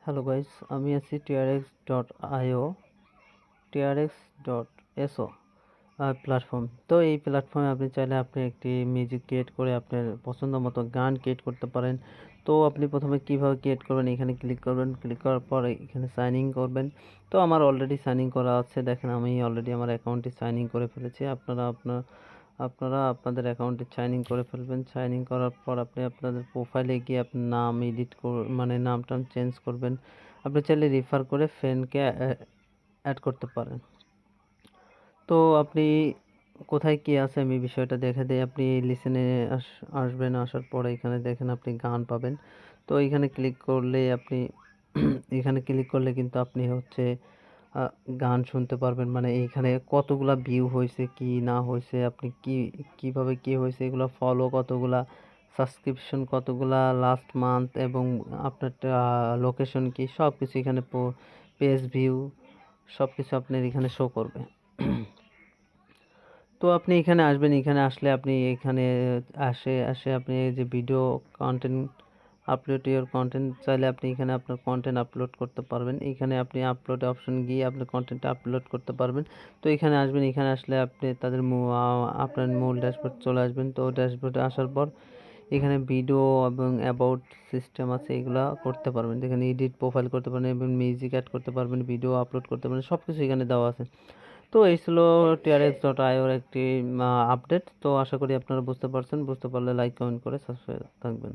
Hello guys, আমি আছি trx.io trx.so platform. তো এই প্ল্যাটফর্মে আপনি চাইলে আপনি একটি মিউজিক ক্রিয়েট করে আপনার পছন্দ মতো গান ক্রিয়েট করতে পারেন। তো আপনি প্রথমে কিভাবে ক্রিয়েট করবেন, এখানে ক্লিক করবেন। ক্লিক করার পর এখানে সাইন ইন করবেন। তো আমার অলরেডি সাইন ইন করা আছে, দেখেন আমি অলরেডি আমার অ্যাকাউন্টে সাইন ইন করে ফেলেছি। আপনারা আপনাদের অ্যাকাউন্টে সাইন ইন করে ফেলবেন। সাইন ইন করার পর আপনি আপনাদের প্রোফাইলে গিয়ে আপনার নাম এডিট মানে নামটা চেঞ্জ করবেন। আপনি চাইলে রেফার করে ফ্রেন্ডকে অ্যাড করতে পারেন। তো আপনি কোথায় কি আছে আমি বিষয়টা দেখে দিই। আপনি লিসেনে আসবেন। আসার পরে এখানে দেখেন আপনি গান পাবেন। তো এখানে ক্লিক করলে আপনি এখানে ক্লিক করলে কিন্তু আপনি হচ্ছে গান শুনতে পারবেন। মানে এইখানে কতগুলা ভিউ হয়েছে কি না হয়েছে, আপনি কিভাবে কি হয়েছে, এগুলো ফলো কতগুলা, সাবস্ক্রিপশন কতগুলা লাস্ট মান্থ, এবং আপনার লোকেশন কি, সব কিছু এখানে পেজ ভিউ সব কিছু আপনার এখানে শো করবে। তো আপনি এখানে আসবেন। এখানে আসলে আপনি এখানে আসে আপনি এই যে video content upload your content, চাইলে আপনি এখানে আপনার কন্টেন্ট আপলোড করতে পারবেন। এখানে আপনি আপলোড অপশন গিয়ে আপনার কন্টেন্টটা আপলোড করতে পারবেন। তো এখানে আসবেন। এখানে আসলে আপনি তাদের আপনার মূল ড্যাশবোর্ড চলে আসবেন। তো ড্যাশবোর্ডে আসার পর এখানে ভিডিও এবং অ্যাবাউট সিস্টেম আছে, এগুলা করতে পারবেন। এখানে এডিট প্রোফাইল করতে পারবেন এবং মিউজিক অ্যাড করতে পারবেন, ভিডিও আপলোড করতে পারবেন, সব কিছু এখানে দেওয়া আছে। তো এই ছিল trx.io এর একটি আপডেট। তো আশা করি আপনারা বুঝতে পারছেন। বুঝতে পারলে লাইক কমেন্ট করে সাবস্ক্রাইব থাকবেন।